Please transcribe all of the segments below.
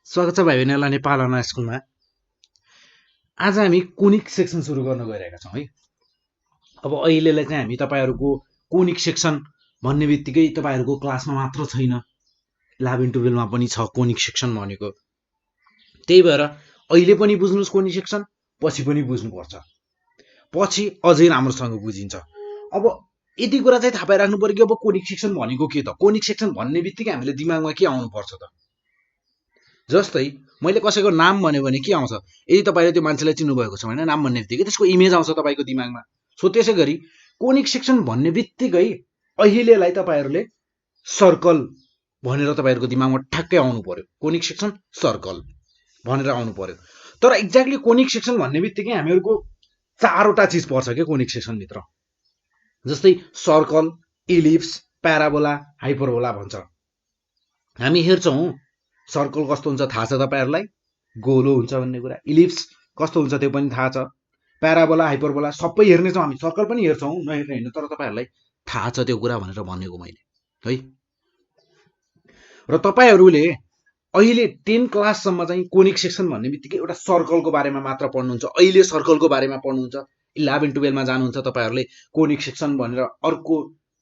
स्वागत छ भाइ बहिनीहरूलाई नेपाल अनलाइन स्कुलमा। आज हामी कोनिक सेक्सन सुरु गर्न गइरहेका छौँ है। अब अहिलेलाई चाहिँ हामी तपाईँहरूको कोनिक सेक्सन भन्ने बित्तिकै तपाईँहरूको क्लासमा मात्र छैन, 11-12मा पनि छ कोनिक सेक्सन भनेको। त्यही भएर अहिले पनि बुझ्नुहोस् कोनिक सेक्सन, पछि पनि बुझ्नुपर्छ, पछि अझै राम्रोसँग बुझिन्छ। अब यति कुरा चाहिँ थाहा पाइराख्नु पर्यो कि अब कोनिक सेक्सन भनेको के त। कोनिक सेक्सन भन्ने बित्तिकै हामीले दिमागमा के आउनुपर्छ त। जस्तै मैले कसैको नाम भन्यो भने के आउँछ, यदि तपाईँले त्यो मान्छेलाई चिन्नुभएको छ भने नाम भन्ने बित्तिकै त्यसको इमेज आउँछ तपाईँको दिमागमा। सो त्यसै गरी कोनिक सेक्सन भन्ने बित्तिकै अहिलेलाई तपाईँहरूले सर्कल भनेर तपाईँहरूको दिमागमा ठ्याक्कै आउनु पर्यो। कोनिक सेक्सन सर्कल भनेर आउनु पर्यो। तर एक्ज्याक्टली कोनिक सेक्सन भन्ने बित्तिकै हामीहरूको चारवटा चिज पर्छ क्या कोनिक सेक्सनभित्र। जस्तै सर्कल, इलिप्स, प्याराबोला, हाइपरबोला भन्छ। हामी हेर्छौँ सर्कल कस्तो हुन्छ थाहा छ तपाईँहरूलाई, गोलो हुन्छ भन्ने कुरा। इलिप्स कस्तो हुन्छ त्यो पनि थाहा छ। प्याराबोला, हाइपरबोला सबै हेर्नेछौँ हामी। सर्कल पनि हेर्छौँ, नहेर्ने होइन, तर तपाईँहरूलाई थाहा छ त्यो कुरा भनेर भनेको मैले है। र तपाईँहरूले अहिले 10 क्लाससम्म चाहिँ कोनिक सेक्सन भन्ने बित्तिकै एउटा सर्कलको बारेमा मात्र पढ्नुहुन्छ। अहिले सर्कलको बारेमा पढ्नुहुन्छ। 11-12मा जानुहुन्छ तपाईँहरूले कोनिक सेक्सन भनेर अर्को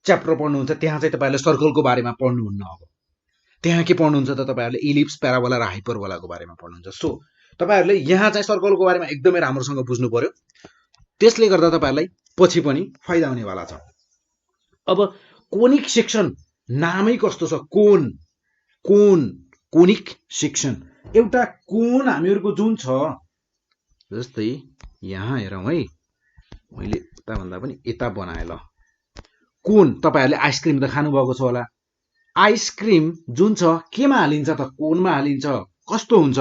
च्याप्टर पढ्नुहुन्छ, त्यहाँ चाहिँ तपाईँहरूले सर्कलको बारेमा पढ्नुहुन्न। अब त्यहाँ के पढ्नुहुन्छ त तपाईँहरूले इलिप्स, प्याराबोला र हाइपरबोलाको बारेमा पढ्नुहुन्छ। सो तपाईँहरूले यहाँ चाहिँ सर्कलको बारेमा एकदमै राम्रोसँग बुझ्नु पर्यो। त्यसले गर्दा तपाईँहरूलाई पछि पनि फाइदा हुनेवाला छ। अब कोनिक सेक्सन नामै कस्तो छ, कोन कोन कोनिक सेक्सन। एउटा कोन हामीहरूको जुन छ, जस्तै यहाँ हेरौँ है, मैले यताभन्दा पनि यता बनाएँ ल। कोन तपाईँहरूले आइसक्रिम त खानुभएको छ होला। आइसक्रिम जुन छ केमा हालिन्छ त, कोनमा हालिन्छ। कस्तो हुन्छ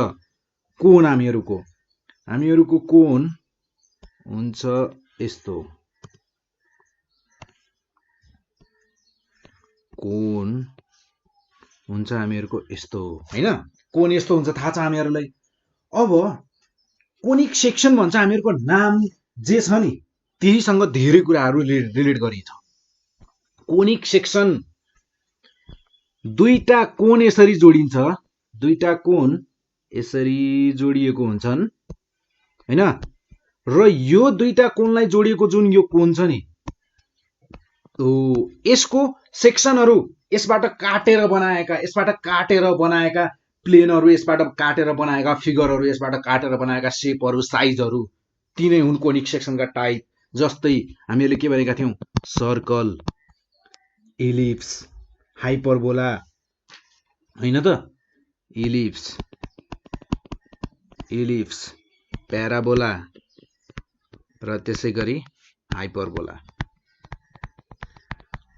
कोन हामीहरूको कोन हुन्छ यस्तो। कोन हुन्छ हामीहरूको यस्तो हैन, कोन यस्तो हुन्छ थाहा छ हामीहरूलाई। अब कोनिक सेक्सन भन्छ हामीहरूको नाम जे छ नि त्यहीसँग धेरै कुराहरू रिलेट गरिन्छ। कोनिक सेक्सन दुईटा कोन यसरी जोडिन्छ, दुईटा कोन यसरी जोडिएको हुन्छन् हैन। र यो दुईटा कोनलाई जोडिएको जुन यो कोन छ नि, यसको सेक्सनहरू यसबाट काटेर बनाएका प्लेनहरू, यसबाट काटेर बनाएका फिगरहरू, यसबाट काटेर बनाएका शेपहरू, साइजहरू, तिनै हुन् कोनिक सेक्सनका टाइप। जस्तै हामीले के भनेका थियौँ, सर्कल, इलिप्स, हाइपरबोला होइन त, इलिप्स, प्याराबोला र त्यसै गरी हाइपरबोला।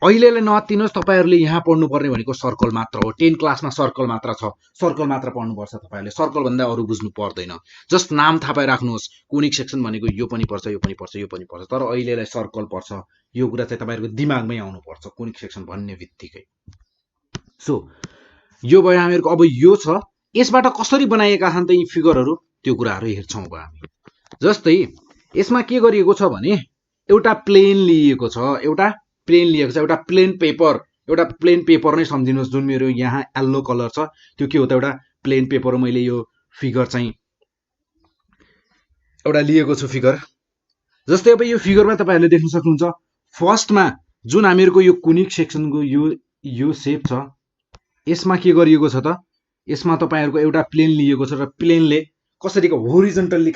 अहिलेलाई नअत्तिनुहोस्, तपाईँहरूले यहाँ पढ्नुपर्ने भनेको सर्कल मात्र हो। 10 क्लासमा सर्कल मात्र छ, सर्कल मात्र पढ्नुपर्छ तपाईँहरूले। सर्कल भन्दा अरू बुझ्नु पर्दैन। जस्ट नाम थाहा पाइराख्नुहोस्, कोनिक सेक्सन भनेको यो पनि पर्छ, यो पनि पर्छ, यो पनि पर्छ। तर अहिलेलाई सर्कल पर्छ, यो कुरा चाहिँ तपाईँहरूको दिमागमै आउनुपर्छ कोनिक सेक्सन भन्ने बित्तिकै। सो यो भयो हामीहरूको। अब यो छ, यसबाट कसरी बनाइएका छन् त यी फिगरहरू, त्यो कुराहरू हेर्छौँ अब हामी। जस्तै यसमा के गरिएको छ भने एउटा प्लेन लिएको छ, एउटा प्लेन पेपर नै सम्झिनुहोस्। जुन मेरो यहाँ येल्लो कलर छ त्यो के हो त, एउटा प्लेन पेपर। मैले यो फिगर चाहिँ एउटा लिएको छु फिगर। जस्तै अब यो फिगरमा तपाईँहरूले देख्न सक्नुहुन्छ, फर्स्टमा जुन हामीहरूको यो कोनिक सेक्सनको यो सेप छ, यसमा के गरिएको छ त, यसमा तपाईँहरूको एउटा प्लेन लिएको छ र प्लेनले कसरी होरिजन्टल्ली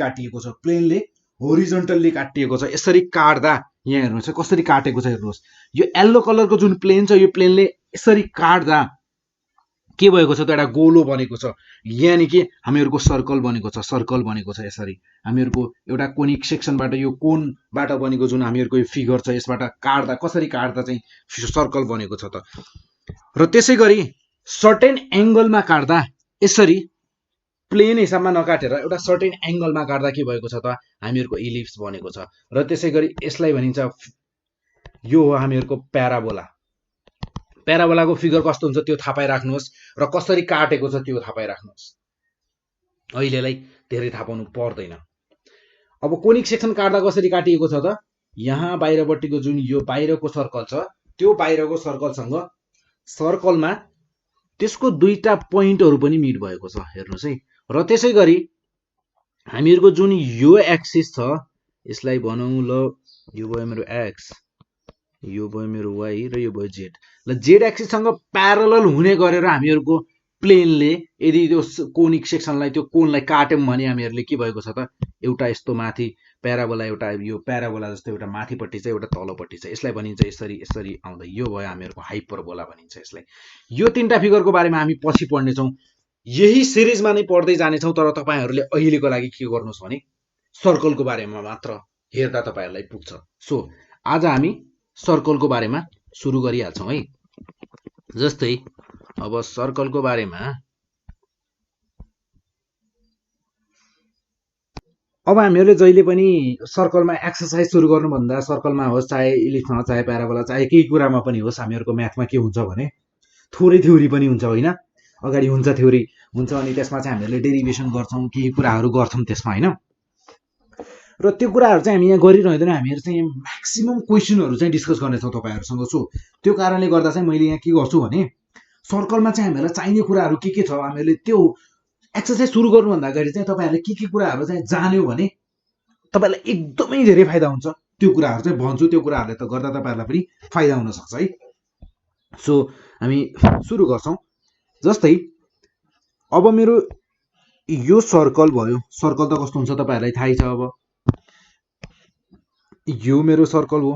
काटिएको छ, यसरी काट्दा यहाँ हेर्नुहोस् कसरी काटेको छ। हेर्नुहोस् यो येल्लो कलरको जुन प्लेन छ, यो प्लेनले यसरी काट्दा के भएको छ त, एउटा गोलो बनेको छ। यानि कि हामीहरूको सर्कल बनेको छ, यसरी हामीहरूको एउटा कोनिक सेक्सनबाट, यो कोनबाट बनेको जुन हामीहरूको यो फिगर छ, यसबाट काट्दा कसरी काट्दा चाहिँ सर्कल बनेको छ त। र त्यसै गरी सर्टेन एङ्गलमा काट्दा, यसरी प्लेन हिसाबमा नकाटेर एउटा सर्टेन एङ्गलमा काट्दा के भएको छ त, हामीहरूको इलिप्स बनेको छ। र त्यसै गरी यसलाई भनिन्छ, यो हो हामीहरूको प्याराबोला। प्याराबोलाको फिगर कस्तो हुन्छ त्यो थाहा पाइराख्नुहोस्, र कसरी काटेको छ त्यो थाहा पाइराख्नुहोस्। अहिलेलाई धेरै थाहा पाउनु पर्दैन। अब कोनिक सेक्सन काट्दा कसरी काटिएको छ त, यहाँ बाहिरपट्टिको जुन यो बाहिरको सर्कल छ, त्यो बाहिरको सर्कलसँग सर्कलमा त्यसको दुईटा पोइन्टहरु पनि मिट भएको छ हेर्नुस् है। र त्यसै गरी हामीहरुको जुन यो एक्सिस छ यसलाई भनौं ल यो भयो मेरो एक्स, यो भयो मेरो वाई र यो भयो जेड। ल जेड एक्सिस सँग प्यारलल हुने गरेर हामीहरुको प्लेनले यदि त्यो कोनिक सेक्सनलाई त्यो कोनलाई काट्यौं भने हामीहरुले के भएको छ त एउटा यस्तो माथि प्याराबोला, एउटा यो प्याराबोला जस्तो एउटा माथिपट्टि छ एउटा तलपट्टि छ। यसलाई भनिन्छ यसरी यसरी आउँदा यो भयो हामीहरुको हाइपरबोला भनिन्छ यसलाई। यो तीनटा फिगरको बारेमा हामी पछि पढ्ने छौं, यही सिरिजमा नै पढ्दै जाने छौं। तर तपाईहरुले अहिलेको लागि के गर्नुस् भने सर्कलको बारेमा मात्र हेर्दा तपाईहरुलाई पुग्छ। सो आज हामी सर्कलको बारेमा सुरु गरिहाल्छौं है। जस्तै अब सर्कलको बारेमा अब हामीहरुले जहिले पनि सर्कलमा एक्सरसाइज सुरु गर्नु भन्दा सर्कलमा होस् चाहे इलिप्समा चाहे प्याराबोला चाहे केही कुरामा पनि होस् हामीहरुको म्याथमा के हुन्छ भने थोरै थ्योरी पनि हुन्छ हैन। अगाडि हुन्छ थ्योरी हुन्छ अनि त्यसमा चाहिँ हामीहरुले डेरिभेसन गर्छौं, केही कुराहरु गर्छौं त्यसमा हैन। र त्यो कुराहरु चाहिँ हामी यहाँ गरिरहँदैन, हामीहरु चाहिँ म्याक्सिमम क्वेशनहरु चाहिँ डिस्कस गर्ने छौं तपाईहरुसँग। सो त्यो कारणले गर्दा चाहिँ मैले यहाँ के गर्छु भने सर्कलमा चाहिँ हामीहरुलाई चाहिने कुराहरु के छ हामीहरुले त्यो एक्सरसाइज सुरु गर्नु भन्दा अगाडि चाहिँ तपाईहरुले के कुराहरु चाहिँ जान्यो भने तपाईलाई एकदमै धेरै फाइदा हुन्छ। त्यो कुराहरु चाहिँ भन्छु, त्यो कुराहरुले त गर्दा तपाईहरुलाई पनि फाइदा हुन सक्छ है। सो हामी सुरु गर्छौं। जस्तै अब मेरो यो सर्कल भयो, सर्कल त कस्तो हुन्छ तपाईहरुलाई थाहै छ। अब यो मेरो सर्कल हो,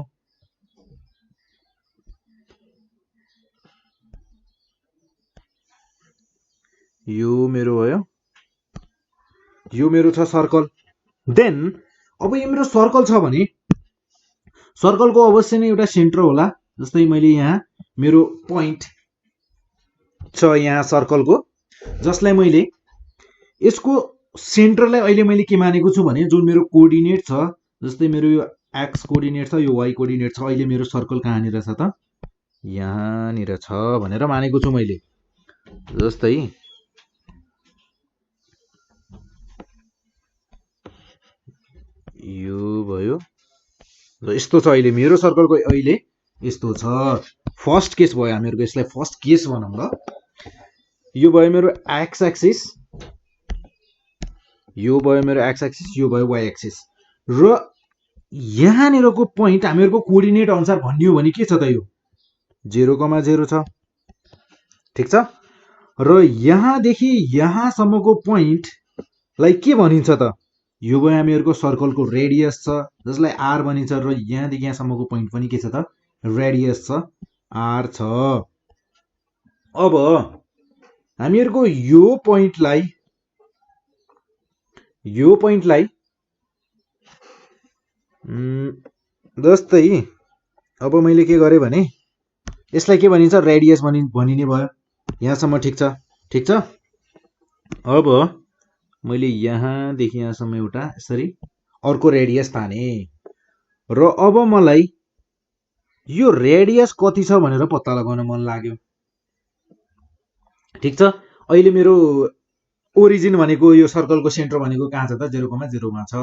यो मेरो भयो, यो मेरो छ सर्कल। देन अब यो मेरो सर्कल छ भने सर्कलको अवश्य नै एउटा सेन्टर होला। जस्तै मैले यहाँ मेरो पोइन्ट छ यहाँ सर्कलको, जसलाई मैले यसको सेन्टरलाई अहिले मैले के मानेको छु भने जुन मेरो कोअर्डिनेट छ, जस्तै मेरो यो एक्स कोअर्डिनेट छ, यो वाई कोअर्डिनेट छ, अहिले मेरो सर्कल कहाँनिर छ त यहाँनिर छ भनेर मानेको छु मैले। जस्तै यो भयो र यस्तो छ अहिले मेरो सर्कलको अहिले यस्तो छ। फर्स्ट केस भयो हामीहरुको, यसलाई फर्स्ट केस भनौं ल। यो भयो मेरो एक्स एक्सिस, यो भयो मेरो एक्स एक्सिस, यो भयो वाई एक्सिस। र यहाँनिरको पोइन्ट हामीहरुको कोअर्डिनेट अनुसार भन्ने हो भने के छ त यो 0,0 छ, ठीक छ। र यहाँदेखि यहाँसम्मको पोइन्टलाई के भनिन्छ त यो भयो हामीहरुको सर्कलको रेडियस छ, जसलाई आर भनिन्छ। र यहाँदेखि यहाँसम्मको पोइन्ट पनि के छ त रेडियस छ, आर छ। अब हामीहरुको यो पोइन्टलाई जस्तै अब मैले के गरे भने यसलाई के भनिन्छ रेडियस भनिने भयो यहाँसम्म, ठीक छ ठीक छ। अब मैले यहाँदेखि यहाँसम्म एउटा यसरी अर्को रेडियस ताने र अब मलाई यो रेडियस कति छ भनेर पत्ता लगाउन मन लाग्यो, ठीक छ। अहिले मेरो ओरिजिन भनेको यो सर्कलको सेन्टर भनेको कहाँ छ त 0,0 मा छ।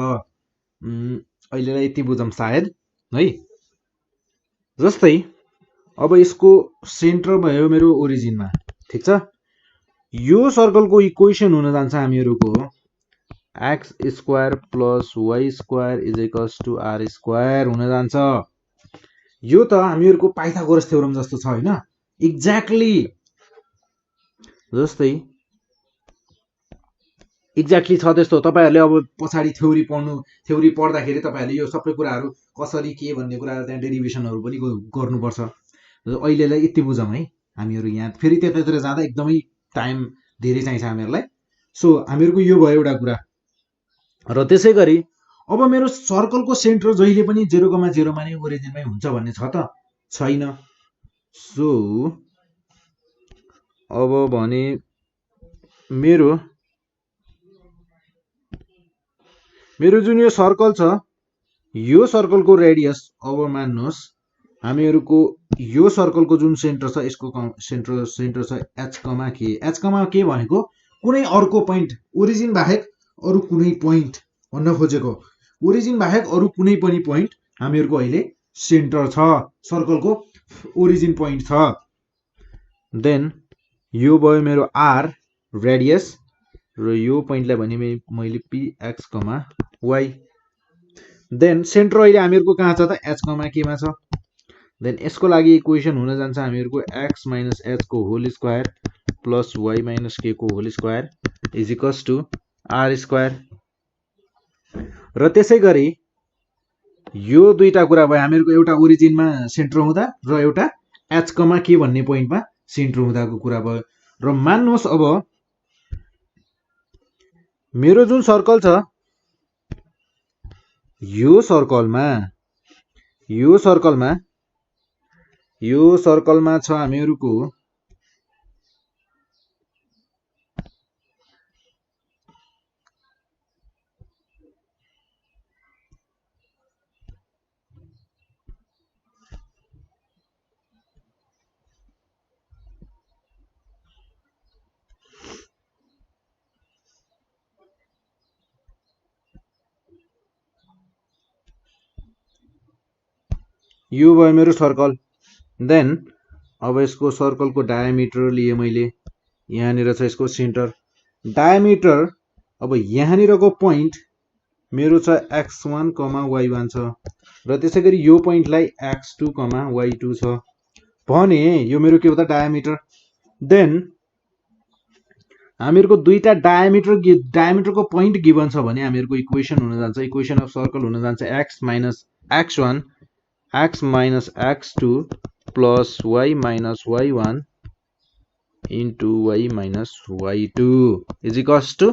अहिलेलाई यति बुझौं सायद है। जस्तै अब यसको सेन्टर भयो मेरो ओरिजिनमा, ठीक छ। यो सर्कलको इक्वेसन हुन जान्छ हामीहरुको x square plus y square is equals to r square हुन जान्छ। यो त हामीहरुको पाइथागोरस थ्योरम जस्तो छ हैन, एक्ज्याक्टली जस्तै एक्ज्याक्टली छ त्यस्तो। तपाईहरुले अब पछाडी थ्योरी पढ्दाखेरि तपाईहरुले यो सबै कुराहरु कसरी के भन्ने कुराहरु त्यहाँ डेरिभेसनहरु पनि गर्नुपर्छ। अहिलेलाई यति बुझौं है हामीहरु। यहाँ फेरि त्यतातिर जाँदा एकदमै टाइम धेरै चाहिन्छ हामीहरुलाई। सो हामीहरुको यो भयो एउटा कुरा। र त्यसै गरी अब मेरो सर्कलको सेन्टर जहिले पनि 0,0 मा नै ओरिजिनमै हुन्छ भन्ने छ त छैन। सो अब भने मेरो जुन यो सर्कल छ यो सर्कलको रेडियस अब मान्नुहोस् हामीहरुको यो सर्कलको जुन सेन्टर छ यसको सेन्टर छ h, k। h, k भनेको कुनै अर्को पोइन्ट ओरिजिन बाहेक अरु कुनै पोइन्ट भन्न खोजेको। ओरिजिन बाहेक अरु कुनै पनि पोइन्ट हामीहरुको अहिले सेन्टर छ, सर्कलको ओरिजिन पोइन्ट छ। देन यो भयो मेरो आर रेडियस र यो पोइन्टलाई भने मैले px, y। देन सेन्टर अहिले हामीहरुको कहाँ छ त h, k मा छ। देन यसको लागि इक्वेसन हुन जान्छ हामीहरुको x - h को whole square plus y - k को whole square is equals to r square. र त्यसै गरी यो दुईटा कुरा भयो हामीहरुको, एउटा ओरिजिनमा सेन्टर हुँदा र एउटा h, k भन्ने पोइन्टमा सेन्टर हुँदाको कुरा भयो। र मान्नुहोस् अब मेरो जुन सर्कल छ यो सर्कलमा छ हामीहरुको यो भयो मेरो सर्कल। देन अब यसको सर्कलको डायामिटर लिए मैले, यहाँनिर छ यसको सेन्टर। डायामिटर अब यहाँनिरको पोइन्ट मेरो छ x1, y1 छ र त्यसै गरी यो पोइन्टलाई x2, y2 छ भने यो मेरो के हो त डायामिटर। देन हामीहरुको दुईटा डायामिटरको पोइन्ट गिवन छ भने हामीहरुको इक्वेसन हुन जान्छ, इक्वेसन अफ सर्कल हुन जान्छ x - x1 x - x2 plus y - y1 into y - y2 is equals to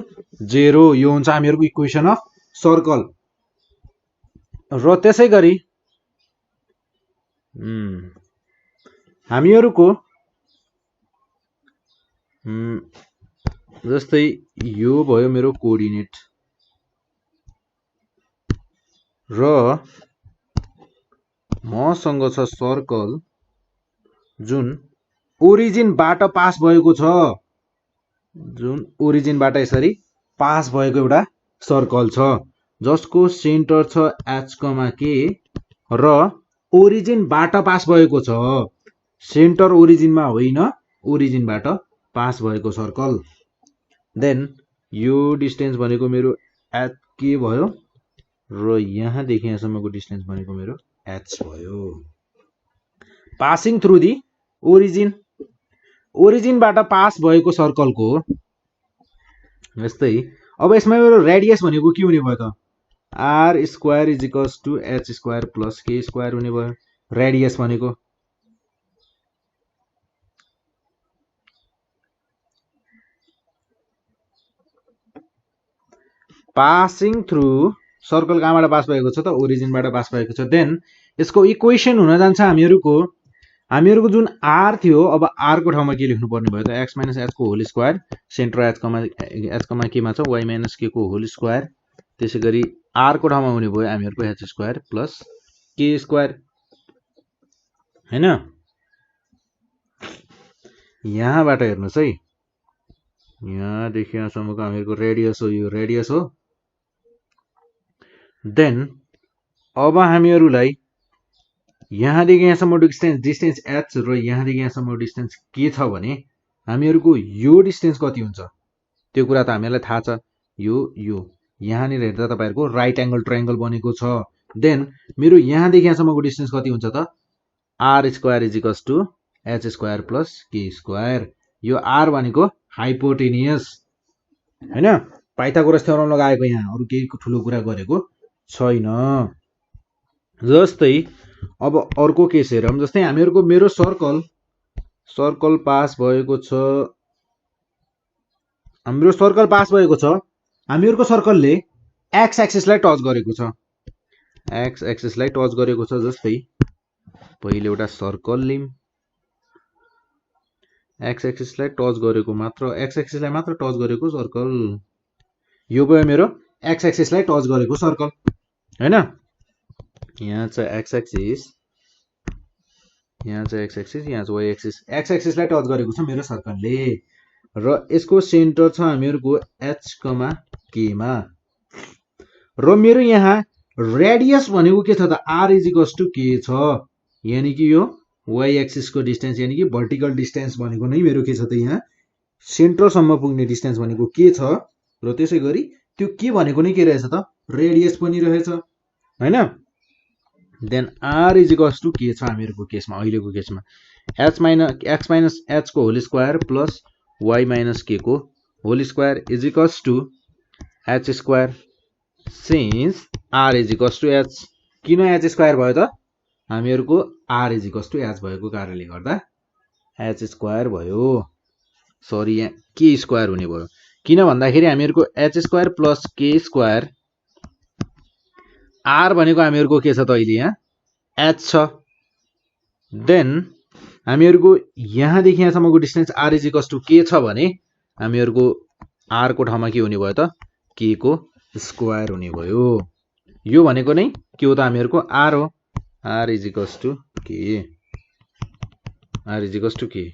0। यो हुन्छ हामीहरुको इक्वेसन अफ सर्कल। र त्यसै गरी हामीहरुको जस्तै यो भयो मेरो कोअर्डिनेट र मसँग छ सर्कल जुन ओरिजिनबाट पास भएको छ, जुन ओरिजिनबाट यसरी पास भएको एउटा सर्कल छ जसको सेन्टर छ h, k र ओरिजिनबाट पास भएको छ, सेन्टर ओरिजिनमा होइन ओरिजिनबाट पास भएको सर्कल। देन यो डिस्टेन्स भनेको मेरो k भयो र यहाँदेखि यहाँसम्मको डिस्टेन्स भनेको मेरो h भयो। पासिङ थ्रु दि ओरिजिनबाट पास भएको सर्कलको जस्तै अब यसमा मेरो रेडियस भनेको के हुने भयो त r square is equals to h square plus k square हुने भयो रेडियस भनेको। पासिङ थ्रु सर्कल कहाँबाट पास भएको छ त ओरिजिनबाट पास भएको छ। देन यसको इक्वेसन हुन जान्छ हामीहरुको जुन r थियो, अब r को ठाउँमा के लेख्नु पर्ने भयो त x - h को whole square, centre h, k मा छ y - k को होल स्क्वायर, त्यसै गरी r को ठाउँमा हुने भयो हामीहरुको h square plus k square हैन। यहाँबाट हेर्नुस् है, यहाँदेखि यहाँसम्मको हामीहरुको रेडियस हो, यो रेडियस हो। देन अब हामीहरुलाई यहाँदेखि यहाँसम्म डिस्टेन्स h र यहाँदेखि यहाँसम्म डिस्टेन्स के छ भने हामीहरुको यो डिस्टेन्स कति हुन्छ त्यो कुरा त हामीहरुलाई थाहा छ। यो यहाँनिर हेर्दा तपाईहरुको राइट एंगल ट्रायंगल बनेको छ। देन मेरो यहाँदेखि यहाँसम्मको डिस्टेन्स कति हुन्छ त r square is equals to h square plus k square. यो r भनेको हाइपोटेनियस हैन, पाइथागोरस थ्योरम लगाएको, यहाँ अरु केही ठुलो कुरा गरेको छैन। जस्तै अब अर्को केस हेरौँ, जस्तै हामीहरुको मेरो सर्कल पास भएको छ, हाम्रो सर्कल पास भएको छ, हामीहरुको सर्कलले x एक्सिसलाई टच गरेको छ, x एक्सिसलाई टच गरेको छ। जस्तै पहिले एउटा सर्कल लिम, x एक्सिसलाई टच गरेको मात्र, x एक्सिसलाई मात्र टच गरेको सर्कल, यो भयो मेरो x एक्सिसलाई टच गरेको सर्कल हैन। यहाँ छ x एक्सिस, यहाँ छ x एक्सिस, यहाँ छ y एक्सिस, x एक्सिसलाई टच गरेको छ मेरो सर्कलले र यसको सेन्टर छ हामीहरुको h, k मा र मेरो यहाँ रेडियस भनेको के छ त r is equals to k छ, यानी कि यो वाई एक्सिसको डिस्टेन्स यानि कि भर्टिकल डिस्टेन्स भनेको नै मेरो के छ त यहाँ सेन्टरसम्म पुग्ने डिस्टेन्स भनेको के छ र त्यसै गरी त्यो के भनेको नै के रहेछ त रेडियस पनि रहेछ हैन। Then r is equals to के छ हामीहरूको केसमा अहिलेको केसमा एक्स माइनस एच को whole square plus y minus k को whole square is equals to h square since r is equals to h. किन एच स्क्वायर भयो त हामीहरूको r is equals to h भएको कारणले गर्दा एच स्क्वायर भयो। सरी यहाँ के स्क्वायर हुने भयो किन भन्दाखेरि हामीहरूको एच स्क्वायर प्लस के स्क्वायर आर भनेको हामीहरूको के छ त अहिले यहाँ एच छ। देन हामीहरूको यहाँदेखि यहाँसम्मको distance r is equals to के छ भने हामीहरूको आर को ठाउँमा के हुने भयो त के को स्क्वायर हुने भयो। यो भनेको नै के हो त हामीहरूको आर हो। आर इज इक्वल्स टु के आर इज इक्वल्स टु के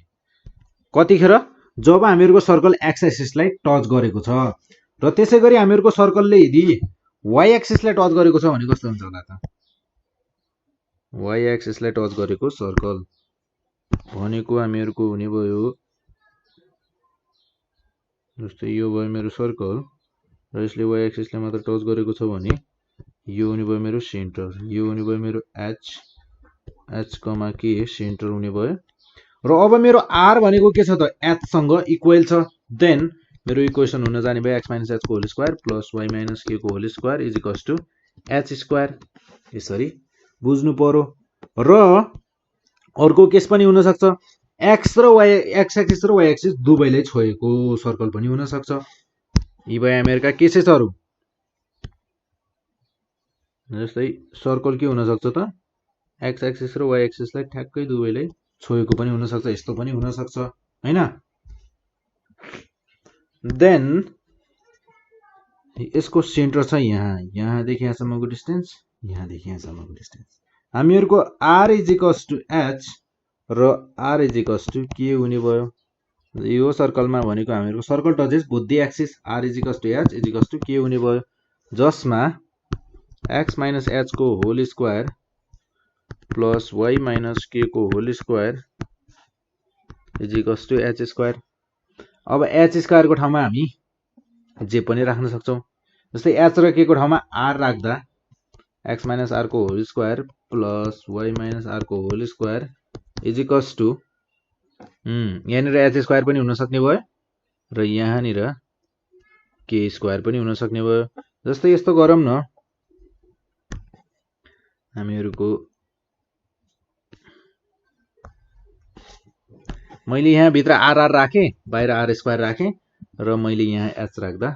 कतिखेर जब हामीहरूको सर्कल एक्स एक्सिसलाई टच गरेको छ र त्यसै गरी हामीहरूको सर्कलले यदि वाई एक्सिसलाई टच गरेको छ भने कस्तो हुन्छ होला त वाई एक्सिसलाई टच गरेको सर्कल भनेको हामीहरूको हुने भयो जस्तै यो भयो मेरो सर्कल र यसले वाई एक्सिसलाई मात्र टच गरेको छ भने यो हुने भयो मेरो सेन्टर यो हुने भयो मेरो एच कमा के सेन्टर हुने भयो र अब मेरो आर भनेको के छ त एच सँग इक्वल छ। देन मेरो इक्वेसन हुन जाने भयो एक्स माइनस एच को whole square plus y minus k को whole square is equals to h square. यसरी बुझ्नु पर्यो। र अर्को केस पनि हुन सक्छ एक्स र वाई एक्स एक्सिस र वाई एक्सिस दुवैले छोएको सर्कल पनि हुन सक्छ। यी भयो हामीहरूका केसेसहरू। जस्तै सर्कल के हुन सक्छ त एक्स एक्सिस र वाई एक्सिसलाई ठ्याक्कै दुवैले छोएको पनि हुन सक्छ यस्तो पनि हुन सक्छ हैन। देन यसको सेन्टर छ यहाँदेखि यहाँसम्मको डिस्टेन्स यहाँदेखि यहाँसम्मको डिस्टेन्स हामीहरूको r is equals to h र आर इज इक्वल्स टु के हुने भयो यो सर्कलमा भनेको हामीहरूको circle touches both the axis r is equals to h is equals to के हुने भयो जसमा एक्स माइनस एच को whole square plus y minus k को whole square is equals to h square. अब एच स्क्वायर को ठाउँमा हामी जे पनि राख्न सक्छौं जस्तै एच र के को ठाउँमा आर राख्दा एक्स माइनस आर को whole square plus y minus r को whole square is equals to यहाँनिर एच स्क्वायर पनि हुन सक्ने भयो र यहाँनिर के स्क्वायर पनि हुन सक्ने भयो। जस्तै यस्तो गरौँ न हामीहरूको मैले यहाँ भित्र आर राखेँ बाहिर आर स्क्वायर राखेँ र मैले यहाँ एच राख्दा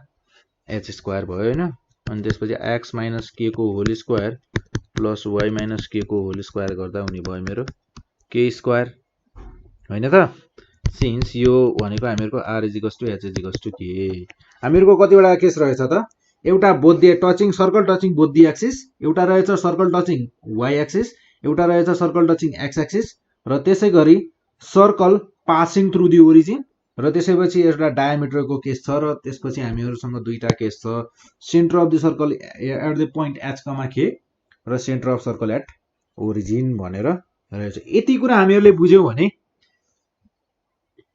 एच स्क्वायर भयो हैन। अनि त्यसपछि एक्स माइनस के को whole square plus y minus k को होल स्क्वायर गर्दा हुने भयो मेरो के स्क्वायर हैन त। सिन्स यो भनेको हामीहरूको r is equals to h is equals to k. हामीहरूको कतिवटा केस रहेछ त एउटा both the touching circle touching both the axis एउटा रहेछ सर्कल टचिङ वाई एक्सिस एउटा रहेछ सर्कल टचिङ एक्स एक्सिस र त्यसै गरी circle passing through the origin र त्यसैपछि एउटा डायामिटरको केस छ र त्यसपछि हामीहरूसँग दुईटा केस छ centre of the circle at the point h comma k र centre of circle at origin भनेर रहेछ। यति कुरा हामीहरूले बुझ्यौं भने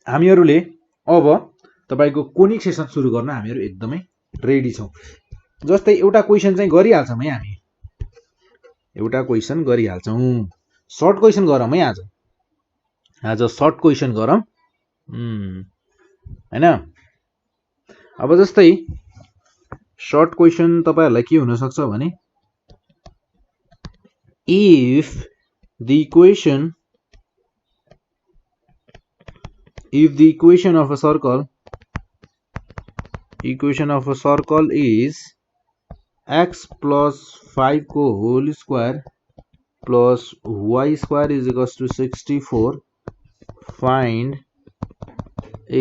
हामीहरूले अब तपाईको कोनिक सेक्सन सुरु गर्न हामीहरू एकदमै रेडी छौं। जस्तै एउटा क्वेशन चाहिँ गरिहाल्छौं है हामी एउटा क्वेशन गरिहाल्छौं सर्ट क्वेशन गरौँ है आज सर्ट क्वेशन गरौँ हैन। अब जस्तै सर्ट क्वेशन तपाईहरुलाई के हुन सक्छ भने if the equation of a circle is x plus 5 को whole square plus y square is equals to 64 find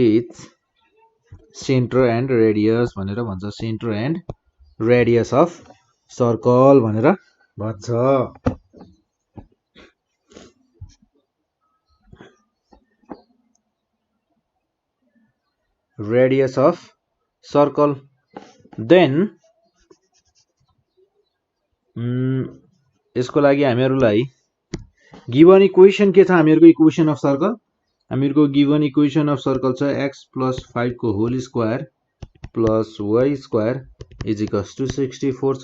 its center and radius भनेर भन्छ center and radius of circle भनेर भन्छ। radius of circle then यसको लागि हामीहरुलाई given equation के छ हामीहरुको इक्वेसन अफ सर्कल हामीहरुको गिभन इक्वेसन अफ सर्कल छ x + 5 को whole square plus y square is equals to 64 छ।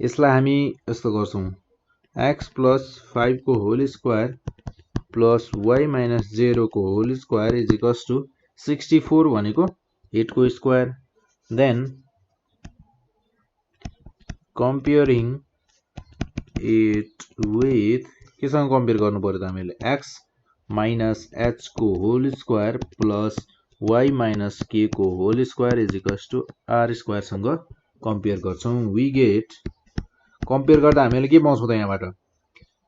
यसलाई हामी यस्तो गर्छौं x + 5 को होल स्क्वायर प्लस y - 0 को whole square is equals to 64 भनेको 8 को square. Then comparing it with केसँग कम्पेयर गर्नु पर्यो त हामीले x minus h को whole square plus y minus k को whole square is equals to r square सँग कम्पेयर गर्छौं। वी गेट कम्पेयर गर्दा हामीले के पाउँछौं त यहाँबाट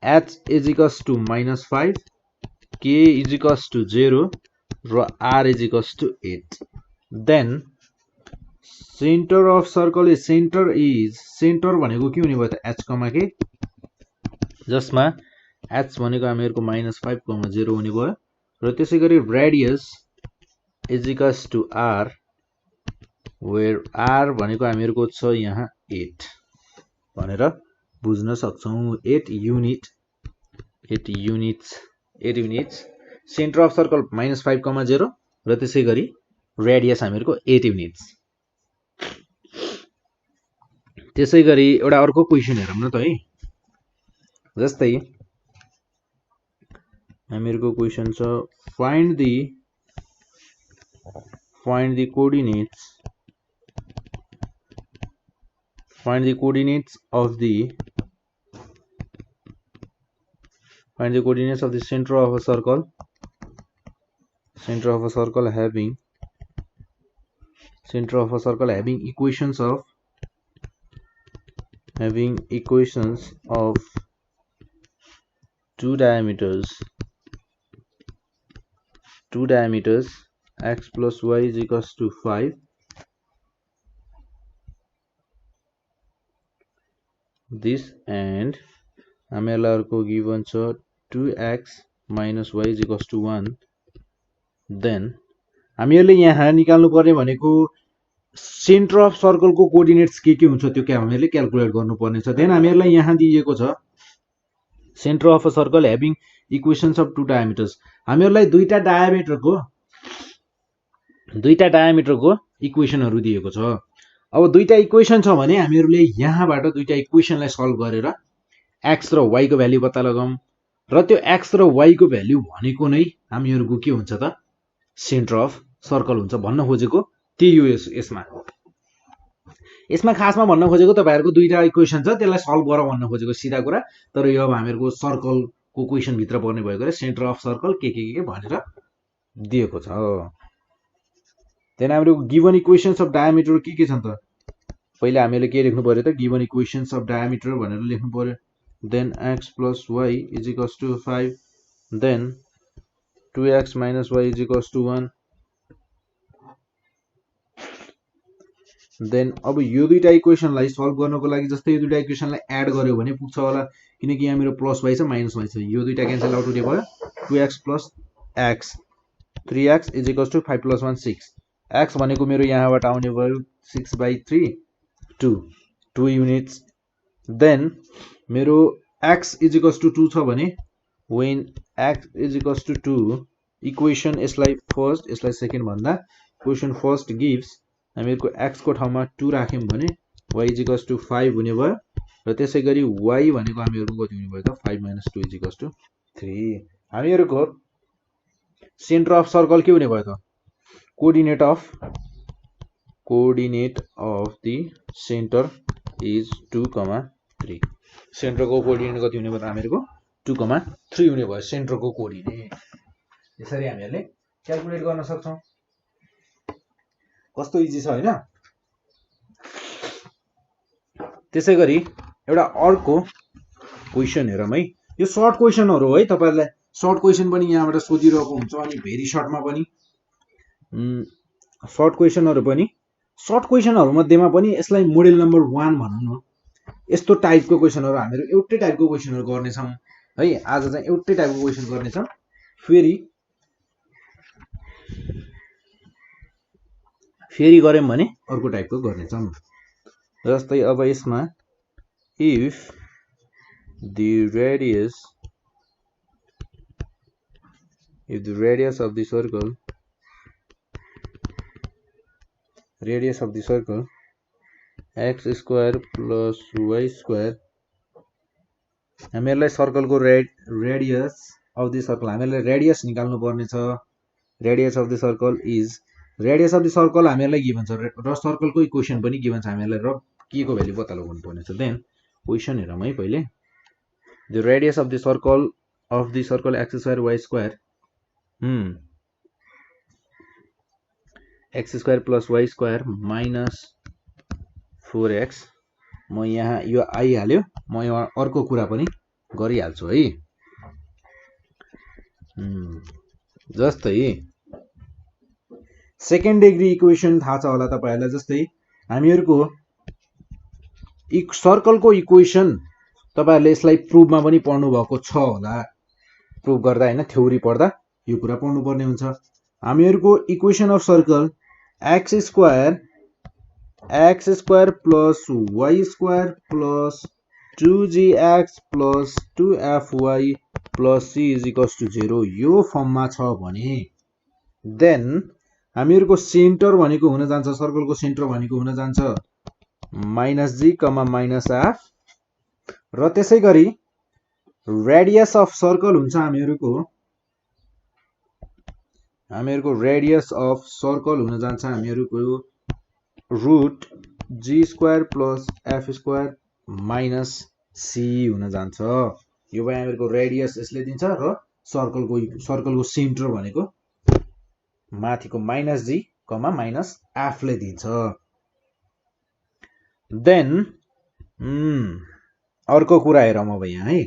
h is equals to -5 k is equals to 0 र r is equals to 8। Then centre of circle is centre भनेको के हुने भयो त h, k जसमा h भनेको हामीहरुको -5, 0 हुने भयो र त्यसैगरी radius is equals to r where r भनेको हामीहरुको छ यहाँ 8 भनेर बुझ्न सक्छौं। 8 युनिट्स सेन्टर अफ सर्कल -5, 0 र त्यसैगरी रेडियस हामीहरुको 8 युनिट्स। त्यसैगरी एउटा अर्को क्वेशन हेरौँ न त है। जस्तै हामीहरुको क्वेशन छ find the coordinates of the center of a circle having equations of two diameters x plus y is equals to 5 this and हामीहरुको गिवन छ 2x minus y is equals to 1। Then हामीहरुले यहाँ निकाल्नु पर्ने भनेको centre of circle को coordinates के हुन्छ त्यो के हामीहरुले क्याल्कुलेट गर्नुपर्ने छ। देन हामीहरुलाई यहाँ दिएको छ centre of a circle having equations of two diameters. हामीहरुलाई दुईटा डायामिटरको इक्वेशनहरु दिएको छ। अब दुईटा इक्वेशन छ भने हामीहरुले यहाँबाट दुईटा इक्वेशनलाई सल्भ गरेर x र y को भ्यालु पत्ता लगाउँ र त्यो x र y को भ्यालु भनेको नै हामीहरुको के हुन्छ त सेन्टर अफ सर्कल हुन्छ भन्न खोजेको त्यही हो। यसमा खासमा भन्न खोजेको तपाईहरुको दुईटा इक्वेशन छ त्यसलाई सल्भ गर भन्न खोजेको सिधा कुरा। तर यो अब हामीहरुको सर्कलको क्वेशन भित्र पर्ने भएकोले सेन्टर अफ सर्कल के भनेर दिएको छ। देन हाम्रो गिवन इक्वेशन्स अफ डायामिटर के छन् त पहिला हामीले के लेख्नु पर्यो त गिवन इक्वेशन्स अफ डायामिटर भनेर लेख्नु पर्यो। Then x plus y is equals to 5 then 2x minus y is equals to 1। Then अब यो दुईटा इक्वेशनलाई सल्भ गर्नको लागि जस्तै यो दुईटा इक्वेशनलाई एड गर्यो भने पुग्छ होला किनकि यहाँ मेरो प्लस y छ माइनस y छ यो दुईटा क्यान्सल आउट हुने भयो 2x plus x 3x is equals to 5 plus 1 6 x भनेको मेरो यहाँबाट आउने भयो 6/3 2 युनिट्स। देन मेरो x is equals to 2 छ भने when x is equals to 2 equation यसलाई फर्स्ट यसलाई सेकेन्ड भन्दा इक्वेशन फर्स्ट गिव्स हामीहरुको x को ठाउँमा 2 राख्यौं भने y is equals to 5 हुने भयो र त्यसैगरी y भनेको हामीहरुको कति हुने भयो त 5 - 2 is equals to 3। हामीहरुको सेन्टर अफ सर्कल के हुने भयो त coordinate of the centre is 2, 3। सेन्टरको कोअर्डिनेट कति हुने भयो त हामीहरुको 2, 3 हुने भयो सेन्टरको कोअर्डिनेट। यसरी हामीहरुले क्याल्कुलेट गर्न सक्छौं। कस्तो इजी छ हैन। त्यसैगरी एउटा अर्को क्वेशन हेरौँ है। यो सर्ट क्वेशनहरु है तपाईहरुलाई सर्ट क्वेशन पनि यहाँबाट सोधिरहेको हुन्छ अनि भेरी सर्टमा पनि सर्ट क्वेशनहरु मध्येमा पनि यसलाई मोडेल नम्बर 1 भनौं न। यस्तो टाइपको क्वेशनहरु हामीहरु एउटै टाइपको क्वेशनहरु गर्ने छौं है। आज चाहिँ एउटै टाइपको क्वेशन गर्ने छौं। फेरि गर्यौं भने अर्को टाइपको गर्ने छौं। जस्तै अब यसमा if the radius, if the radius of the circle x square plus y square, हामीहरुलाई सर्कलको रेडियस अफ द सर्कल हामीहरुलाई रेडियस निकाल्नु पर्ने छ। Radius of the circle is, radius of the circle हामीहरुलाई गिभन छ र सर्कलको इक्वेसन पनि गिभन छ हामीहरुलाई र के को भ्यालु पत्ता लगाउनु पर्ने छ। देन क्वेसन हेरौँ है पहिले। The radius of the circle x square y square x square plus y square minus 4x, म यहाँ यो आइहाल्यो, म यहाँ अर्को कुरा पनि गरिहाल्छु है। जस्तै सेकेन्ड डिग्री इक्वेसन थाहा छ होला तपाईहरुलाई। जस्तै हामीहरुको सर्कलको इक्वेसन तपाईहरुले यसलाई प्रुफमा पनि पढ्नु भएको छ होला, प्रुफ गर्दा हैन थ्योरी पढ्दा यो कुरा पढ्नु पर्ने हुन्छ। हामीहरुको equation of circle x square plus y square plus 2gx plus 2fy plus c is equals to 0 यो फर्ममा छ भने देन हामीहरुको सेन्टर भनेको हुन जान्छ, सर्कलको सेन्टर भनेको हुन जान्छ माइनस g माइनस f, र त्यसै गरी रेडियस अफ सर्कल हुन्छ हामीहरुको रेडियस अफ सर्कल हुन जान्छ हामीहरुको root g square plus f square minus c हुन जान्छ। यो भए हामीहरुको रेडियस यसले दिन्छ र सर्कलको सेन्टर भनेको माथिको माइनस g माइनस f ले दिन्छ। देन अर्को कुरा हेरौँ अब यहाँ है।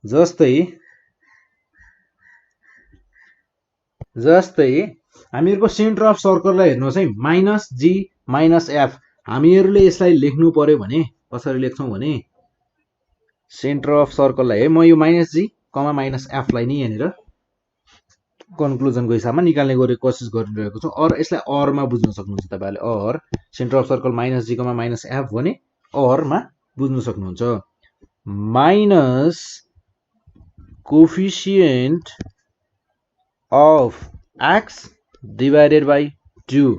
जस्तै हामीहरुको सेन्टर अफ सर्कललाई हेर्नुहोस् है, माइनस g माइनस f। हामीहरुले यसलाई लेख्नु पर्यो भने कसरी लेख्छौं भने सेन्टर अफ सर्कललाई है, म यो माइनस g माइनस f लाई नि यहाँनिर कन्क्लुजनको हिसाबमा निकाल्ने कोसिस गरिरहेको छु। और यसलाई और मा बुझ्न सक्नुहुन्छ तपाईहरुले, और centre of circle minus g minus f भने और मा बुझ्न सक्नुहुन्छ। Minus coefficient of x divided by 2,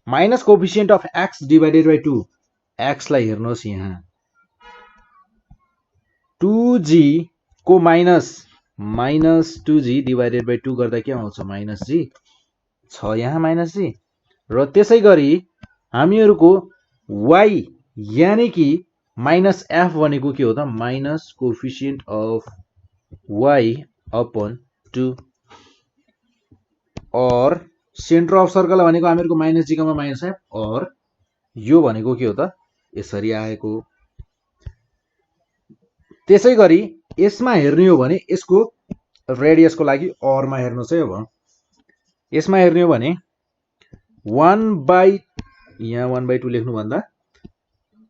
minus coefficient of x divided by 2, x लाई हेर्नुहोस् यहाँ 2g को माइनस 2g डिवाइडेड बाई 2 गर्दा के आउँछ माइनस g छ यहाँ माइनस g, र त्यसै गरी हामीहरुको y यानी कि माइनस f भनेको के हो त minus coefficient of y upon 2, और सेन्टर अफ सर्कल भनेको हामीहरुको माइनस g माइनस f, और यो भनेको के हो त यसरी आएको। त्यसै गरी यसमा हेर्ने हो भने यसको रेडियसको लागि और मा हेर्नुस् है। अब यसमा हेर्ने हो भने 1/2 लेख्नु भन्दा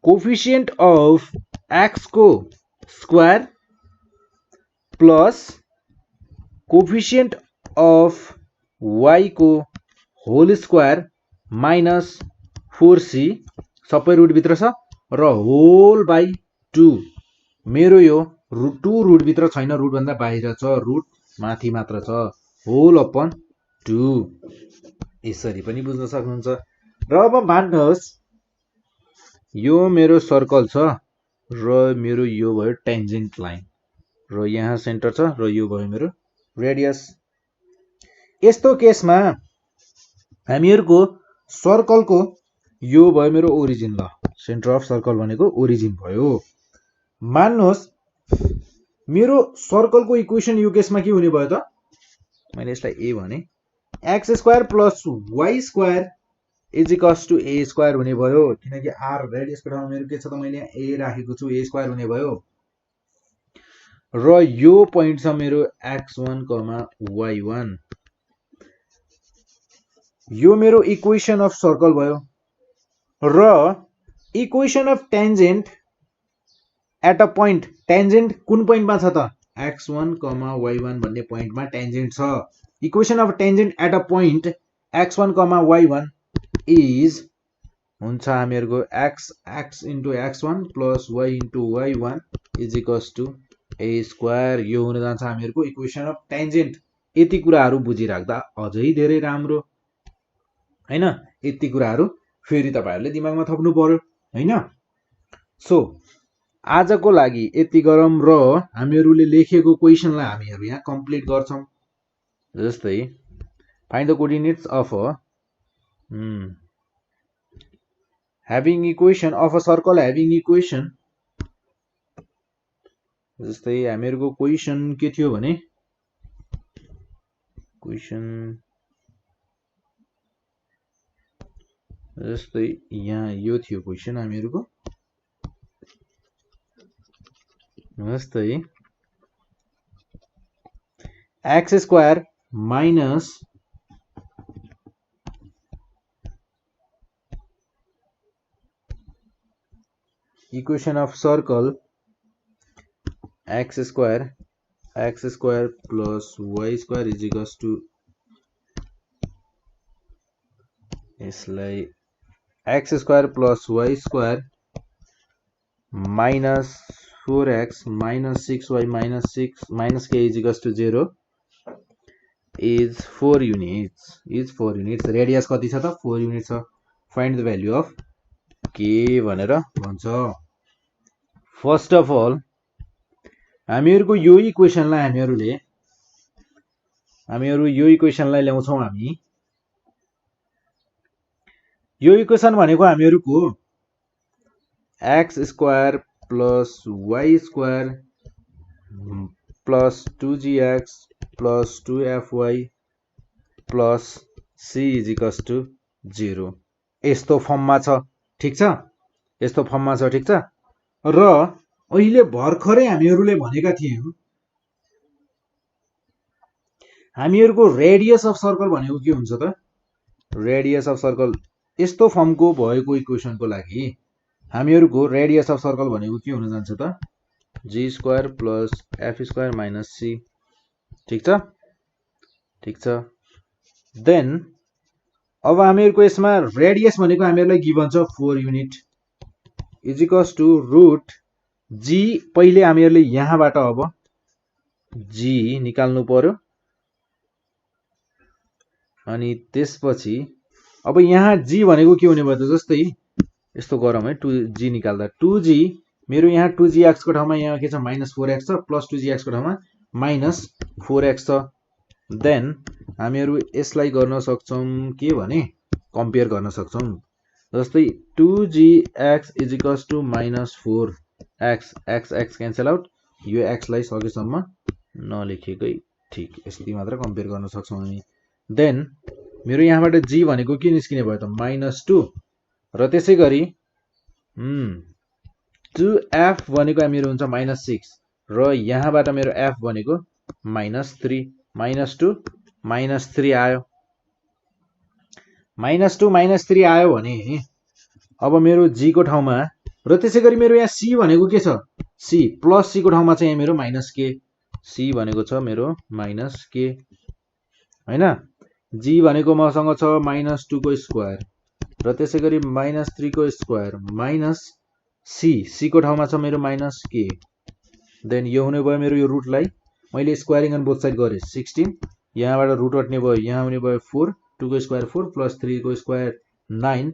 कोफिसिएन्ट अफ x को square plus coefficient of y को होल स्क्वायर माइनस 4c सबै रुट भित्र छ र होल बाई 2, मेरो यो रुट 2 रुट भित्र छैन, रुट भन्दा बाहिर छ, रुट माथि मात्र छ, होल अपन 2 यसरी पनि बुझ्न सक्नुहुन्छ। र अब मान्नुहोस् यो मेरो सर्कल छ र मेरो यो भयो टेन्जेन्ट लाइन र यहाँ सेन्टर छ र यो भयो मेरो रेडियस। यस्तो केसमा हामीहरुको सर्कलको यो भयो मेरो ओरिजिन, ल सेन्टर अफ सर्कल भनेको ओरिजिन भयो। मान्नुहोस् मेरो सर्कलको इक्वेसन यो केसमा के हुने भयो त, मैले यसलाई a भने x square plus y square is equals to a square हुने भयो, किनकि r रेडियसको ठाउँमा मेरो के छ त मैले यहाँ a राखेको छु, a स्क्वायर हुने भयो। र यो पोइन्ट छ मेरो x1 y1, यो मेरो इक्वेसन अफ सर्कल भयो। र equation of tangent at a point, tangent कुन पोइन्टमा छ त x1 y1 भन्ने पोइन्टमा टेन्जेन्ट छ। Equation of tangent at a point x1 y1 is हुन्छ हामीहरुको x into x1 plus y into y1 is equals to a square। यो हुन जान्छ हामीहरुको इक्वेसन अफ टेन्जेन्ट। यति कुराहरु बुझिराख्दा अझै धेरै राम्रो हैन। यति कुराहरु फेरि तपाईहरुले दिमागमा थप्नु पर्यो हैन। सो आजको लागि यति गरौँ र हामीहरुले लेखेको क्वेशनलाई हामीहरु यहाँ कम्प्लिट गर्छौं। जस्तै find the coordinates of a having equation of a circle having equation। जस्तै हामीहरुको क्वेशन के थियो भने क्वेशन जस्तै यहाँ यो थियो क्वेशन हामीहरुको। जस्तै x square minus equation of circle x square plus y square is equals to यसलाई x square plus y square minus 4x minus 6y minus 6 minus k is equals to 0 is 4 units। Radius कति छ त 4 unit छ। Find the value of k भनेर भन्छ। First of all हामीहरुको यो इक्वेशनलाई हामीहरु यो इक्वेशनलाई ल्याउँछौं। हामी यो इक्वेशन भनेको हामीहरुको x square plus y square plus 2gx plus 2fy plus c is equals to 0 यस्तो फर्ममा छ। ठीक छ, यस्तो फर्ममा छ। ठीक छ। र अहिले भर्खरै हामीहरुले भनेका थियौं हामीहरुको रेडियस अफ सर्कल भनेको के हुन्छ त। रेडियस अफ सर्कल यस्तो फर्मको भएको इक्वेशनको लागि हामीहरुको रेडियस अफ सर्कल भनेको के हुन जान्छ त g square plus f square minus c। ठीक छ, ठीक छ। देन अब हामीहरुको यसमा रेडियस भनेको हामीहरुलाई गिभन छ 4 unit is equals to root g। पहिले हामीहरुले यहाँबाट अब g निकाल्नु पर्यो अनि त्यसपछि अब यहाँ g भनेको के हुने भयो त। जस्तै यस्तो गरौँ है 2g निकाल्दा 2g मेरो यहाँ 2gx को ठाउँमा यहाँ के छ माइनस 4x छ प्लस 2gx को ठाउँमा माइनस 4x छ। देन हामीहरु यसलाई गर्न सक्छौं के भने कम्पेयर गर्न सक्छौं। जस्तै 2gx is equals to minus 4x x cancel out. यो x लाई सकेसम्म नलेखेकै ठीक, यति मात्र कम्पेयर गर्न सक्छौं हामी। देन मेरो यहाँबाट g भनेको के निस्किने भयो त माइनस 2 र त्यसैगरी 2f भनेको मेरो हुन्छ माइनस 6 र यहाँबाट मेरो f भनेको माइनस 3 माइनस 2 माइनस 3 आयो। माइनस 2 माइनस 3 आयो भने अब मेरो g को ठाउँमा र त्यसैगरी मेरो यहाँ c भनेको के छ c प्लस c को ठाउँमा चाहिँ मेरो माइनस k। c भनेको छ मेरो माइनस k हैन। g भनेको मसँग छ माइनस 2 को स्क्वायर र त्यसैगरी माइनस 3 को स्क्वायर माइनस c को ठाउँमा छ मेरो माइनस k। देन यो हुने भयो मेरो यो रुटलाई मैले स्क्वायरिङ अन बोथ साइड गरे 16 यहाँबाट रुट हट्ने भयो यहाँ हुने भयो 4 2 को स्क्वायर 4 प्लस 3 को square 9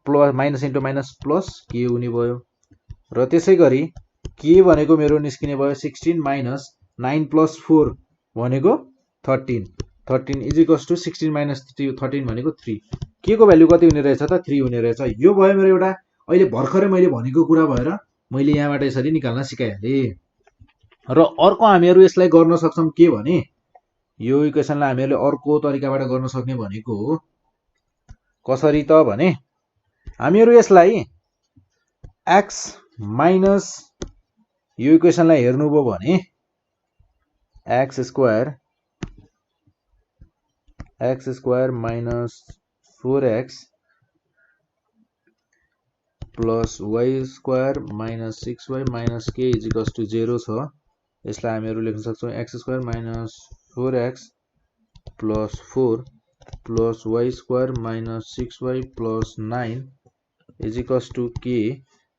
plus minus into minus plus k हुने भयो र त्यसैगरी k भनेको मेरो निस्किने भयो 16 माइनस 9 प्लस 4 भनेको 13 इज इक्वल्स टु 16 माइनस 13 भनेको 3। k को भ्यालु कति हुने रहेछ त 3 हुने रहेछ। यो भयो मेरो एउटा अहिले भर्खरै मैले भनेको कुरा भएर मैले यहाँबाट यसरी निकाल्न सिकाइहाले। र अर्को हामीहरु यसलाई गर्न सक्छौं के भने यो इक्वेशनलाई हामीहरुले अर्को तरिकाबाट गर्न सक्ने भनेको कसरी त भने हामीहरु यसलाई x माइनस यो इक्वेशनलाई हेर्नुभयो भने x square minus 4x plus y square minus 6y minus k is equals to 0 छ। यसलाई हामीहरु लेख्न सक्छौं x square minus 4x plus 4 plus y square minus 6y plus 9 is equals to के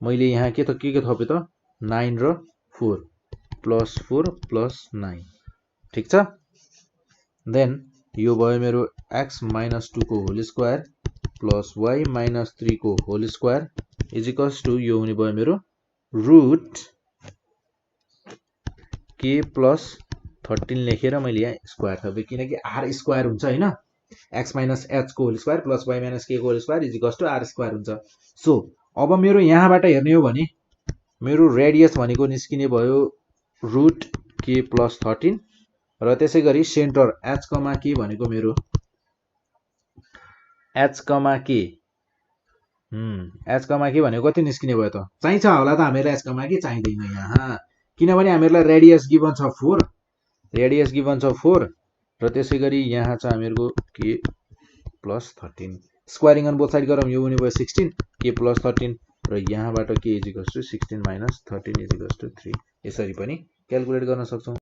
मैले यहाँ के थपेँ त 9 र 4 प्लस 4 प्लस 9 ठीक छ। देन यो भयो मेरो x माइनस 2 को whole square plus y minus 3 को whole square is equals to यो हुने भयो मेरो रुट के प्लस 13 लेखेर मैले यहाँ स्क्वायर थपेँ किनकि आर स्क्वायर हुन्छ हैन x माइनस h को whole square plus y minus k को whole square is equals to r square हुन्छ। सो अब मेरो यहाँबाट हेर्ने हो भने मेरो रेडियस भनेको निस्किने भयो रुट के प्लस 13 र त्यसै गरी सेन्टर h कमा के भनेको मेरो h कमा के भनेको कति निस्किने भयो त चाहिन्छ होला त हामीलाई h कमा के चाहिँदैन यहाँ किनभने हामीलाई रेडियस गिभन छ 4 र त्यसै गरी यहाँ छ हामीहरुको k plus 13 squaring on both side गरौँ यो हुने भयो 16 के प्लस 13 र यहाँबाट k is equals to 16 minus 13 is equals to 3 यसरी पनि क्याल्कुलेट गर्न सक्छौं।